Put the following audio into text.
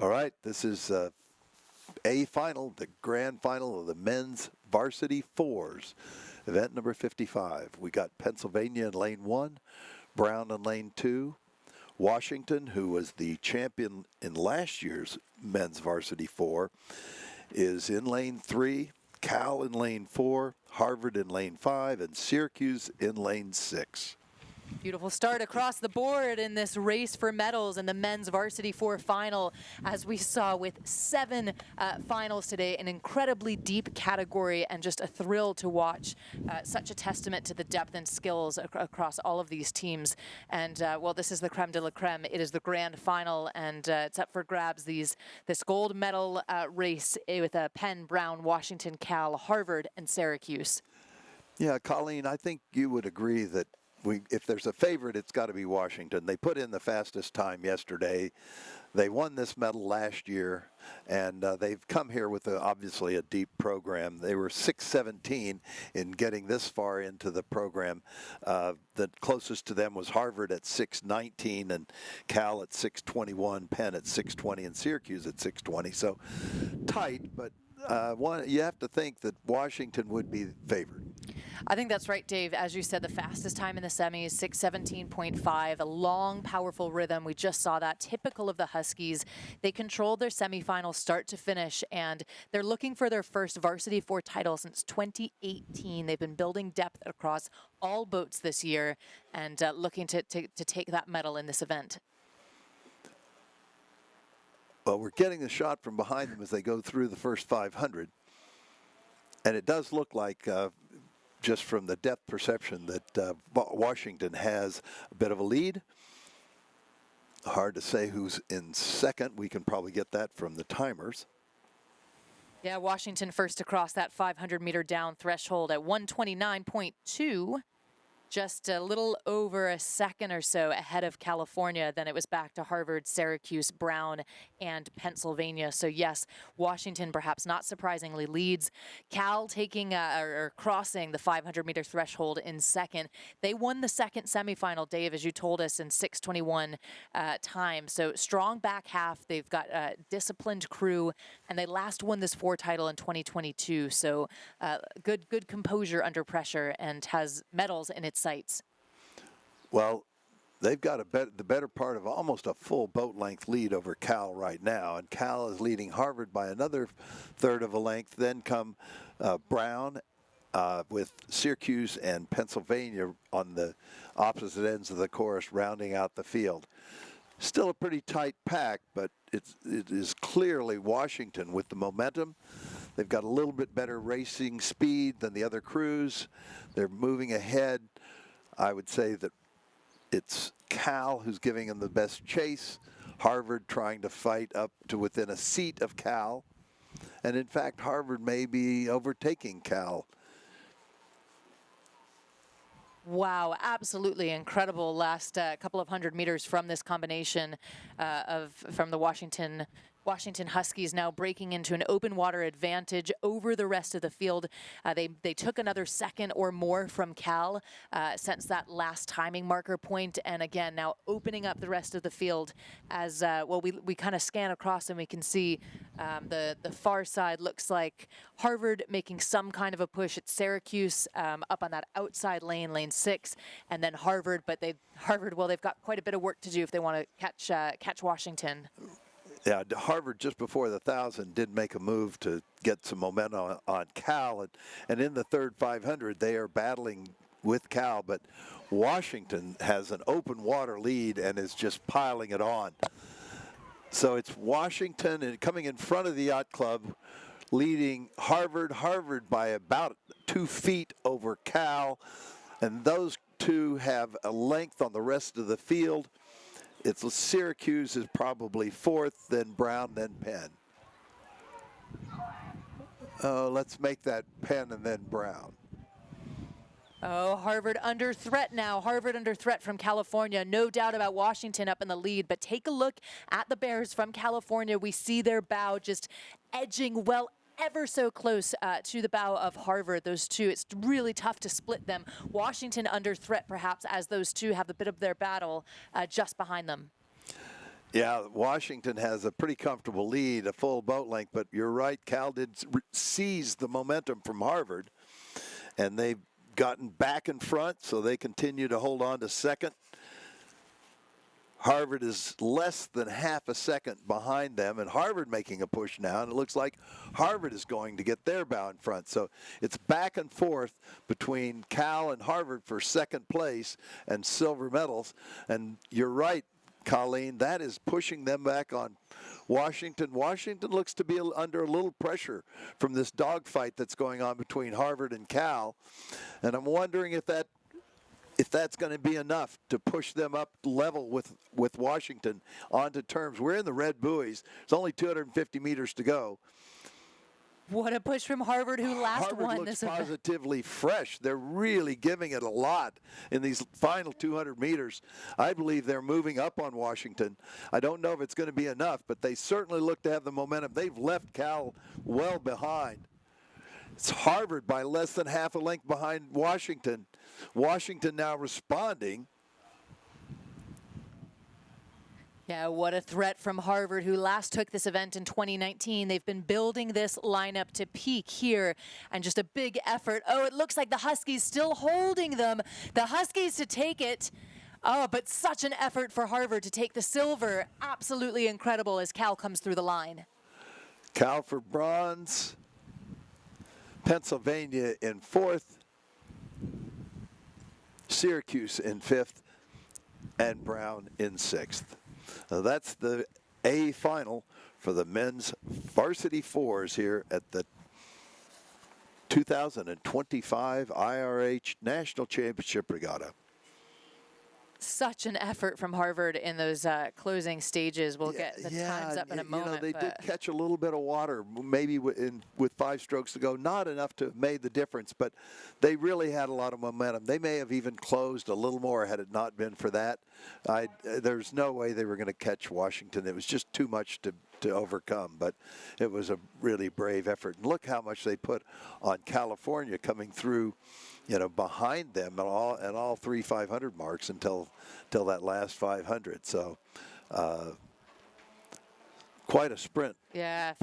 All right, this is a final, the grand final of the men's varsity fours, event number 55. We got Pennsylvania in lane 1, Brown in lane 2, Washington, who was the champion in last year's men's varsity 4, is in lane 3, Cal in lane 4, Harvard in lane 5, and Syracuse in lane 6. Beautiful start across the board in this race for medals in the men's varsity 4 final, as we saw with 7 finals today, an incredibly deep category and just a thrill to watch. Such a testament to the depth and skills across all of these teams. And well, this is the creme de la creme. It is the grand final, and it's up for grabs. This gold medal race with Penn, Brown, Washington, Cal, Harvard, and Syracuse. Yeah, Colleen, I think you would agree that if there's a favorite, it's got to be Washington. They put in the fastest time yesterday. They won this medal last year, and they've come here with obviously a deep program. They were 6:17 in getting this far into the program. The closest to them was Harvard at 6:19, and Cal at 6:21, Penn at 6:20, and Syracuse at 6:20. So tight, but you have to think that Washington would be favored. I think that's right, Dave. As you said, the fastest time in the semis, 6:17.5, a long, powerful rhythm. We just saw that, typical of the Huskies. They controlled their semifinals start to finish, and they're looking for their first varsity 4 title since 2018. They've been building depth across all boats this year and looking to take that medal in this event. Well, we're getting the shot from behind them as they go through the first 500. And it does look like, just from the depth perception, that Washington has a bit of a lead. Hard to say who's in second. We can probably get that from the timers. Yeah, Washington first across that 500-meter down threshold at 129.2. Just a little over a second or so ahead of California. Then it was back to Harvard, Syracuse, Brown, and Pennsylvania. So yes, Washington perhaps not surprisingly leads. Cal taking or crossing the 500-meter threshold in second. They won the second semifinal, Dave, as you told us, in 6:21 time. So strong back half. They've got a disciplined crew, and they last won this 4 title in 2022. So good composure under pressure, and has medals in its sights. Well, they've got the better part of almost a full boat length lead over Cal right now, and Cal is leading Harvard by another third of a length. Then come Brown with Syracuse and Pennsylvania on the opposite ends of the course, rounding out the field. Still a pretty tight pack, but it is clearly Washington with the momentum. They've got a little bit better racing speed than the other crews. They're moving ahead. I would say that it's Cal who's giving them the best chase. Harvard trying to fight up to within a seat of Cal. And in fact, Harvard may be overtaking Cal. Wow, absolutely incredible last couple of 100 meters from this combination from the Washington Huskies, now breaking into an open water advantage over the rest of the field. They took another second or more from Cal since that last timing marker point, and again now opening up the rest of the field as well. We kind of scan across and we can see the far side looks like Harvard making some kind of a push at Syracuse up on that outside lane 6, and then Harvard, but they've got quite a bit of work to do if they want to catch Washington. Yeah, Harvard just before the 1,000 did make a move to get some momentum on Cal, and in the third 500 they are battling with Cal, but Washington has an open water lead and is just piling it on. So it's Washington and coming in front of the Yacht Club, leading Harvard by about 2 feet over Cal, and those two have a length on the rest of the field. It's Syracuse is probably 4th, then Brown, then Penn. Let's make that Penn and then Brown. Oh, Harvard under threat now. Harvard under threat from California. No doubt about Washington up in the lead, but take a look at the Bears from California. We see their bow just edging well ever so close to the bow of Harvard. Those two, it's really tough to split them. Washington under threat perhaps as those two have a bit of their battle just behind them. Yeah, Washington has a pretty comfortable lead, a full boat length, but you're right, Cal did seize the momentum from Harvard, and they've gotten back in front, so they continue to hold on to second. Harvard is less than half a second behind them, and Harvard making a push now, and it looks like Harvard is going to get their bow in front. So it's back and forth between Cal and Harvard for second place and silver medals. And you're right, Colleen, that is pushing them back on Washington. Washington looks to be under a little pressure from this dogfight that's going on between Harvard and Cal, and I'm wondering if that's going to be enough to push them up level with Washington onto terms. We're in the red buoys. There's only 250 meters to go. What a push from Harvard, who last Harvard won looks this event. positively fresh. They're really giving it a lot in these final 200 meters. I believe they're moving up on Washington. I don't know if it's going to be enough, but they certainly look to have the momentum. They've left Cal well behind. It's Harvard by less than half a length behind Washington. Washington now responding. Yeah, what a threat from Harvard, who last took this event in 2019. They've been building this lineup to peak here, and just a big effort. Oh, it looks like the Huskies still holding them. The Huskies to take it. Oh, but such an effort for Harvard to take the silver. Absolutely incredible as Cal comes through the line. Cal for bronze. Pennsylvania in fourth. Syracuse in fifth. And Brown in sixth. Now that's the A final for the men's varsity fours here at the 2025 IRA National Championship Regatta. Such an effort from Harvard in those closing stages. We'll get the times up in a moment. You know, they did catch a little bit of water, maybe with 5 strokes to go. Not enough to have made the difference, but they really had a lot of momentum. They may have even closed a little more had it not been for that. There's no way they were going to catch Washington. It was just too much to overcome, but it was a really brave effort. And look how much they put on California coming through, you know, behind them at all 3 500 marks until that last 500. So quite a sprint. Yeah,